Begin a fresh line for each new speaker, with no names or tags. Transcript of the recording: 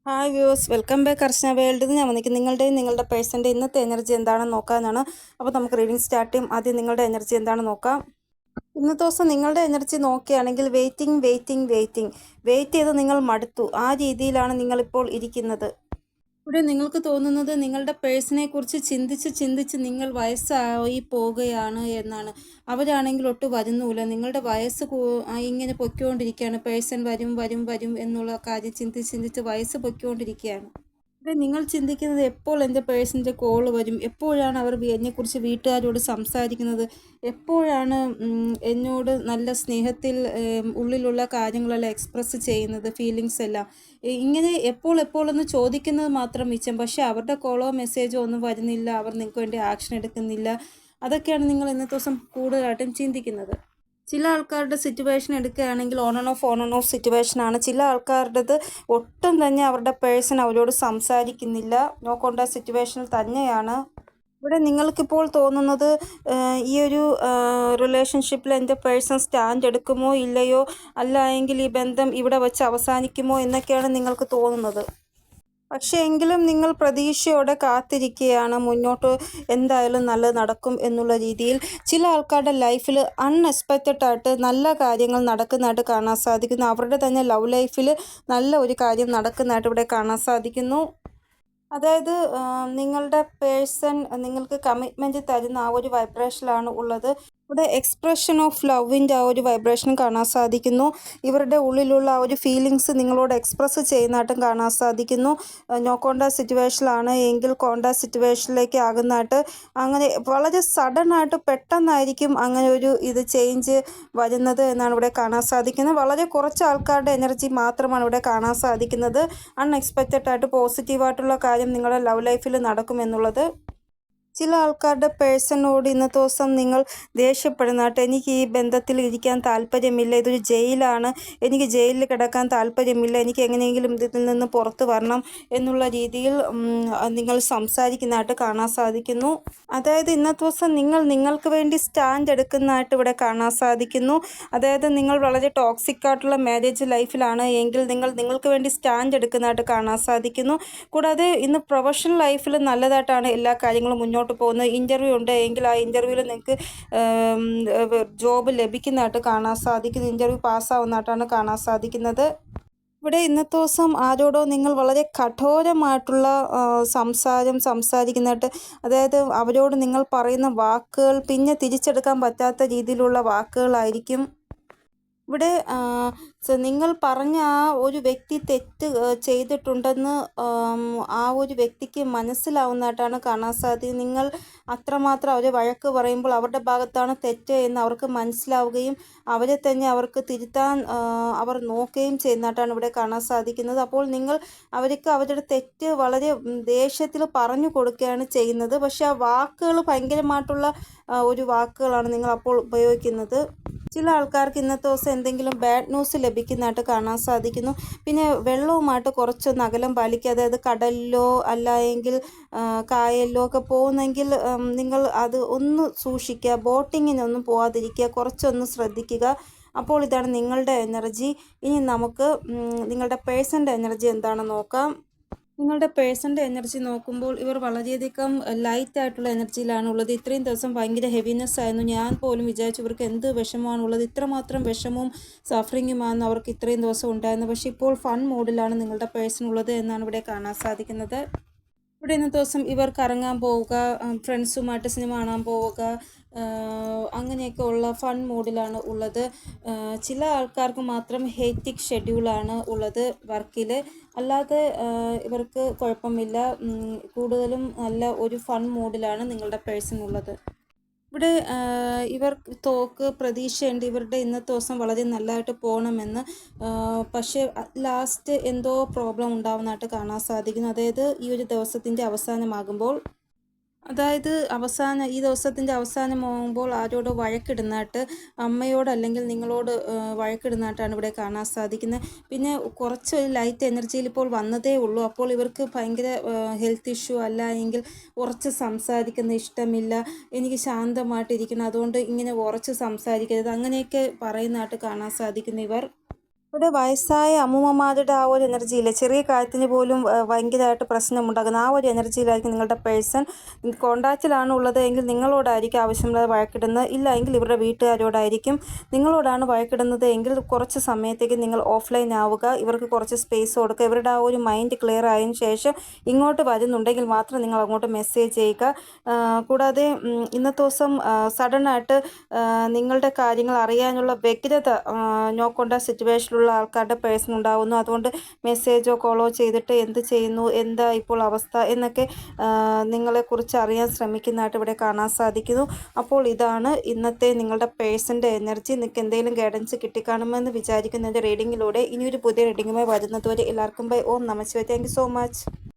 Hi views, welcome back അർച്ചന world. ഞാൻ വന്നിരിക്കും നിങ്ങളുടെ പേഴ്സൻ്റെ ഇന്നത്തെ എനർജി എന്താണെന്ന് നോക്കാനാണ്. അപ്പോൾ നമുക്ക് റീഡിംഗ് സ്റ്റാർട്ട് ചെയ്യും. ആദ്യം നിങ്ങളുടെ എനർജി എന്താണെന്ന് നോക്കാം. ഇന്നത്തെ ദിവസം നിങ്ങളുടെ എനർജി നോക്കുകയാണെങ്കിൽ വെയിറ്റ് ചെയ്ത് നിങ്ങൾ മടുത്തു. ആ രീതിയിലാണ് നിങ്ങളിപ്പോൾ ഇരിക്കുന്നത്. ഇവിടെ നിങ്ങൾക്ക് തോന്നുന്നത് നിങ്ങളുടെ പേഴ്സണെ കുറിച്ച് ചിന്തിച്ച് നിങ്ങൾ വയസ്സായി പോകുകയാണ് എന്നാണ്. അവരാണെങ്കിൽ ഒട്ടും വരുന്നുമില്ല. നിങ്ങളുടെ വയസ്സ് ഇങ്ങനെ പൊയ്ക്കൊണ്ടിരിക്കുകയാണ്. പേഴ്സൺ വരും എന്നുള്ള കാര്യം ചിന്തിച്ച് വയസ്സ് പൊയ്ക്കൊണ്ടിരിക്കുകയാണ്. ഇവിടെ നിങ്ങൾ ചിന്തിക്കുന്നത് എപ്പോൾ എൻ്റെ പേഴ്സൻ്റെ കോൾ വരും, എപ്പോഴാണ് അവർ എന്നെക്കുറിച്ച് വീട്ടുകാരോട് സംസാരിക്കുന്നത്, എപ്പോഴാണ് എന്നോട് നല്ല സ്നേഹത്തിൽ ഉള്ളിലുള്ള കാര്യങ്ങളെല്ലാം എക്സ്പ്രസ് ചെയ്യുന്നത്, ഫീലിങ്സ് എല്ലാം ഇങ്ങനെ എപ്പോഴെന്ന് ചോദിക്കുന്നത് മാത്രം മിച്ചം. പക്ഷേ അവരുടെ കോളോ മെസ്സേജോ ഒന്നും വരുന്നില്ല, അവർ നിങ്ങൾക്ക് വേണ്ടി ആക്ഷൻ എടുക്കുന്നില്ല. അതൊക്കെയാണ് നിങ്ങൾ ഇന്നത്തെ ദിവസം കൂടുതലായിട്ടും ചിന്തിക്കുന്നത്. ചില ആൾക്കാരുടെ സിറ്റുവേഷൻ എടുക്കുകയാണെങ്കിൽ ഓൺ ആൻഡ് ഓഫ് സിറ്റുവേഷനാണ്. ചില ആൾക്കാരുടേത് ഒട്ടും തന്നെ അവരുടെ പേഴ്സൺ അവരോട് സംസാരിക്കുന്നില്ല, നോ കോണ്ടാക്ട് സിറ്റുവേഷനിൽ തന്നെയാണ്. ഇവിടെ നിങ്ങൾക്കിപ്പോൾ തോന്നുന്നത് ഈ ഒരു റിലേഷൻഷിപ്പിൽ എൻ്റെ പേഴ്സൺ സ്റ്റാൻഡ് എടുക്കുമോ ഇല്ലയോ, അല്ല എങ്കിൽ ഈ ബന്ധം ഇവിടെ വെച്ച് അവസാനിക്കുമോ എന്നൊക്കെയാണ് നിങ്ങൾക്ക് തോന്നുന്നത്. പക്ഷേ എങ്കിലും നിങ്ങൾ പ്രതീക്ഷയോടെ കാത്തിരിക്കുകയാണ്. മുന്നോട്ട് എന്തായാലും നല്ലത് നടക്കും എന്നുള്ള രീതിയിൽ ചില ആൾക്കാരുടെ ലൈഫിൽ അൺഎക്സ്പെക്റ്റഡ് ആയിട്ട് നല്ല കാര്യങ്ങൾ നടക്കുന്നതായിട്ട് കാണാൻ സാധിക്കുന്നു. അവരുടെ തന്നെ ലവ് ലൈഫിൽ നല്ല ഒരു കാര്യം നടക്കുന്നതായിട്ട് ഇവിടെ കാണാൻ സാധിക്കുന്നു. അതായത് നിങ്ങളുടെ പേഴ്സൺ നിങ്ങൾക്ക് കമ്മിറ്റ്മെൻറ്റ് തരുന്ന ആ ഒരു വൈബ്രേഷനിലാണ് ഉള്ളത്. ഇവിടെ എക്സ്പ്രഷൻ ഓഫ് ലവിൻ്റെ ആ ഒരു വൈബ്രേഷൻ കാണാൻ സാധിക്കുന്നു. ഇവരുടെ ഉള്ളിലുള്ള ആ ഒരു ഫീലിങ്സ് നിങ്ങളോട് എക്സ്പ്രസ് ചെയ്യുന്നതായിട്ടും കാണാൻ സാധിക്കുന്നു. നോ കോണ്ടാക്ട് സിറ്റുവേഷനിലാണ് എങ്കിൽ കോണ്ടാക്ട് സിറ്റുവേഷനിലേക്ക് ആകുന്നതായിട്ട്, അങ്ങനെ വളരെ സഡനായിട്ട് പെട്ടെന്നായിരിക്കും അങ്ങനെ ഒരു ചേഞ്ച് വരുന്നത് എന്നാണ് ഇവിടെ കാണാൻ സാധിക്കുന്നത്. വളരെ കുറച്ച് ആൾക്കാരുടെ എനർജി മാത്രമാണ് ഇവിടെ കാണാൻ സാധിക്കുന്നത്. അൺഎക്സ്പെക്റ്റഡ് ആയിട്ട് പോസിറ്റീവായിട്ടുള്ള കാര്യം നിങ്ങളുടെ ലവ് ലൈഫിൽ നടക്കുമെന്നുള്ളത്. ചില ആൾക്കാരുടെ പേഴ്സണോട് ഇന്നത്തെ ദിവസം നിങ്ങൾ ദേഷ്യപ്പെടുന്നതായിട്ട്, എനിക്ക് ഈ ബന്ധത്തിൽ ഇരിക്കാൻ താല്പര്യമില്ല, ഇതൊരു ജയിലാണ്, എനിക്ക് ജയിലിൽ കിടക്കാൻ താല്പര്യമില്ല, എനിക്ക് എങ്ങനെയെങ്കിലും ഇതിൽ നിന്ന് പുറത്ത് വരണം എന്നുള്ള രീതിയിൽ നിങ്ങൾ സംസാരിക്കുന്നതായിട്ട് കാണാൻ സാധിക്കുന്നു. അതായത് ഇന്നത്തെ ദിവസം നിങ്ങൾക്ക് വേണ്ടി സ്റ്റാൻഡ് എടുക്കുന്നതായിട്ട് ഇവിടെ കാണാൻ സാധിക്കുന്നു. അതായത് നിങ്ങൾ വളരെ ടോക്സിക് ആയിട്ടുള്ള മാരേജ് ലൈഫിലാണ് എങ്കിൽ നിങ്ങൾക്ക് വേണ്ടി സ്റ്റാൻഡ് എടുക്കുന്നതായിട്ട് കാണാൻ സാധിക്കുന്നു. കൂടാതെ ഇന്ന് പ്രൊഫഷണൽ ലൈഫിൽ നല്ലതായിട്ടാണ് എല്ലാ കാര്യങ്ങളും മുന്നോട്ട് പോകുന്നത്. ഇൻ്റർവ്യൂ ഉണ്ട് എങ്കിൽ ആ ഇൻ്റർവ്യൂവിൽ നിങ്ങൾക്ക് ജോബ് ലഭിക്കുന്നതായിട്ട് കാണാൻ സാധിക്കുന്നു. ഇൻ്റർവ്യൂ പാസ്സാവുന്നതായിട്ടാണ് കാണാൻ സാധിക്കുന്നത്. ഇവിടെ ഇന്നത്തെ ദിവസം ആരോടോ നിങ്ങൾ വളരെ കഠോരമായിട്ടുള്ള സംസാരിക്കുന്നതായിട്ട്, അതായത് അവരോട് നിങ്ങൾ പറയുന്ന വാക്കുകൾ പിന്നെ തിരിച്ചെടുക്കാൻ പറ്റാത്ത രീതിയിലുള്ള വാക്കുകളായിരിക്കും. ഇവിടെ നിങ്ങൾ പറഞ്ഞ ആ ഒരു വ്യക്തി തെറ്റ് ചെയ്തിട്ടുണ്ടെന്ന് ആ ഒരു വ്യക്തിക്ക് മനസ്സിലാവുന്നതായിട്ടാണ് കാണാൻ സാധിക്കുന്നത്. നിങ്ങൾ അത്രമാത്രം അവരെ വഴക്ക് പറയുമ്പോൾ അവരുടെ ഭാഗത്താണ് തെറ്റ് എന്ന് അവർക്ക് മനസ്സിലാവുകയും അവരെ തന്നെ അവർക്ക് തിരുത്താൻ അവർ നോക്കുകയും ചെയ്യുന്നതായിട്ടാണ് ഇവിടെ കാണാൻ സാധിക്കുന്നത്. അപ്പോൾ നിങ്ങൾ അവർക്ക് അവരുടെ തെറ്റ് വളരെ ദേഷ്യത്തിൽ പറഞ്ഞു കൊടുക്കുകയാണ് ചെയ്യുന്നത്. പക്ഷേ ആ വാക്കുകൾ ഭയങ്കരമായിട്ടുള്ള ഒരു വാക്കുകളാണ് നിങ്ങൾ അപ്പോൾ ഉപയോഗിക്കുന്നത്. ചില ആൾക്കാർക്ക് ഇന്നത്തെ ദിവസം എന്തെങ്കിലും ബാഡ് ന്യൂസ് ലഭിക്കുന്നതായിട്ട് കാണാൻ സാധിക്കുന്നു. പിന്നെ വെള്ളവുമായിട്ട് കുറച്ചൊന്ന് അകലം പാലിക്കുക. അതായത് കടലിലോ അല്ല എങ്കിൽ കായലിലോ ഒക്കെ പോകുന്നെങ്കിൽ നിങ്ങൾ അത് ഒന്ന് സൂക്ഷിക്കുക. ബോട്ടിങ്ങിനൊന്നും പോകാതിരിക്കുക, കുറച്ചൊന്ന് ശ്രദ്ധിക്കുക. അപ്പോൾ ഇതാണ് നിങ്ങളുടെ എനർജി. ഇനി നമുക്ക് നിങ്ങളുടെ പേഴ്സൻ്റെ എനർജി എന്താണെന്ന് നോക്കാം. നിങ്ങളുടെ പേഴ്സൻ്റെ എനർജി നോക്കുമ്പോൾ ഇവർ വളരെയധികം ലൈറ്റ് ആയിട്ടുള്ള എനർജിയിലാണ് ഉള്ളത്. ഇത്രയും ദിവസം ഭയങ്കര ഹെവിനെസ് ആയിരുന്നു. ഞാൻ പോലും വിചാരിച്ചു ഇവർക്ക് എന്ത് വിഷമമാണുള്ളത്, ഇത്രമാത്രം വിഷമവും സഫറിങ്ങുമാണ് അവർക്ക് ഇത്രയും ദിവസം ഉണ്ടായിരുന്നത്. പക്ഷേ ഇപ്പോൾ ഫൺ മോഡിലാണ് നിങ്ങളുടെ പേഴ്സൺ ഉള്ളത് എന്നാണ് ഇവിടെ കാണാൻ സാധിക്കുന്നത്. ഇവിടെ ഇന്നത്തെ ദിവസം ഇവർ കറങ്ങാൻ പോവുക, ഫ്രണ്ട്സുമായിട്ട് സിനിമ കാണാൻ പോവുക, അങ്ങനെയൊക്കെ ഉള്ള ഫൺ മൂഡിലാണ് ഉള്ളത്. ചില ആൾക്കാർക്ക് മാത്രം ഹെക്റ്റിക് ഷെഡ്യൂളാണ് ഉള്ളത് വർക്കിൽ. അല്ലാതെ ഇവർക്ക് കുഴപ്പമില്ല. കൂടുതലും നല്ല ഒരു ഫൺ മൂഡിലാണ് നിങ്ങളുടെ പേഴ്സൺ ഉള്ളത്. ഇവിടെ ഇവർക്ക് പ്രതീക്ഷയുണ്ട് ഇവരുടെ ഇന്നത്തെ ദിവസം വളരെ നല്ലതായിട്ട് പോകണമെന്ന്. പക്ഷേ ലാസ്റ്റ് എന്തോ പ്രോബ്ലം ഉണ്ടാവുന്നതായിട്ട് കാണാൻ സാധിക്കുന്നു. അതായത് ഈ ഒരു ദിവസത്തിൻ്റെ അവസാനമാകുമ്പോൾ, ഈ ദിവസത്തിൻ്റെ അവസാനമാകുമ്പോൾ ആരോടോ വഴക്കിടുന്നതായിട്ട്, അമ്മയോട് അല്ലെങ്കിൽ നിങ്ങളോട് വഴക്കിടുന്നതായിട്ടാണ് ഇവിടെ കാണാൻ സാധിക്കുന്നത്. പിന്നെ കുറച്ച് ലൈറ്റ് എനർജിയിൽ ഇപ്പോൾ വന്നതേ ഉള്ളൂ. അപ്പോൾ ഇവർക്ക് ഭയങ്കര ഹെൽത്ത് ഇഷ്യൂ അല്ല എങ്കിൽ ഉറച്ച് സംസാരിക്കുന്ന ഇഷ്ടമില്ല, എനിക്ക് ശാന്തമായിട്ടിരിക്കണം, അതുകൊണ്ട് ഇങ്ങനെ ഉറച്ച് സംസാരിക്കരുത്, അങ്ങനെയൊക്കെ പറയുന്നതായിട്ട് കാണാൻ സാധിക്കുന്നു ഇവർ. ഇവിടെ വയസ്സായ അമ്മൂമ്മമാരുടെ ആ ഒരു എനർജിയില്ലേ, ചെറിയ കാര്യത്തിന് പോലും ഭയങ്കരമായിട്ട് പ്രശ്നമുണ്ടാകുന്ന ആ ഒരു എനർജിയിലായിരിക്കും നിങ്ങളുടെ പേഴ്സൺ. കോണ്ടാക്റ്റിലാണ് ഉള്ളത് എങ്കിൽ നിങ്ങളോടായിരിക്കും ആവശ്യമില്ലാതെ വഴക്കിടുന്നത്, ഇല്ല എങ്കിൽ ഇവരുടെ വീട്ടുകാരോടായിരിക്കും. നിങ്ങളോടാണ് വഴക്കിടുന്നത് എങ്കിൽ കുറച്ച് സമയത്തേക്ക് നിങ്ങൾ ഓഫ്ലൈൻ ആവുക, ഇവർക്ക് കുറച്ച് സ്പേസ് കൊടുക്കുക. ഇവരുടെ ആ ഒരു മൈൻഡ് ക്ലിയർ ആയതിനു ശേഷം ഇങ്ങോട്ട് വരുന്നുണ്ടെങ്കിൽ മാത്രം നിങ്ങൾ അങ്ങോട്ട് മെസ്സേജ് ചെയ്യുക. കൂടാതെ ഇന്നത്തെ ദിവസം സഡനായിട്ട് നിങ്ങളുടെ കാര്യങ്ങൾ അറിയാനുള്ള വ്യഗ്രത നോ കോണ്ടാക്ട് സിറ്റുവേഷനിലുള്ള ആൾക്കാരുടെ പേഴ്സൺ ഉണ്ടാകുന്നു. അതുകൊണ്ട് മെസ്സേജോ കോളോ ചെയ്തിട്ട് എന്ത് ചെയ്യുന്നു, എന്താ ഇപ്പോൾ അവസ്ഥ എന്നൊക്കെ നിങ്ങളെക്കുറിച്ച് അറിയാൻ ശ്രമിക്കുന്നതായിട്ട് ഇവിടെ കാണാൻ സാധിക്കുന്നു. അപ്പോൾ ഇതാണ് ഇന്നത്തെ നിങ്ങളുടെ പേഴ്സൻ്റെ എനർജി. നിങ്ങൾക്ക് എന്തെങ്കിലും ഗൈഡൻസ് കിട്ടിക്കാണുമെന്ന് വിചാരിക്കുന്നതിൻ്റെ റീഡിങ്ങിലൂടെ. ഇനിയൊരു പുതിയ റീഡിങ്ങുമായി വരുന്നതുവരെ എല്ലാവർക്കും ബൈ. ഓം നമഃശിവായ. Thank you so much.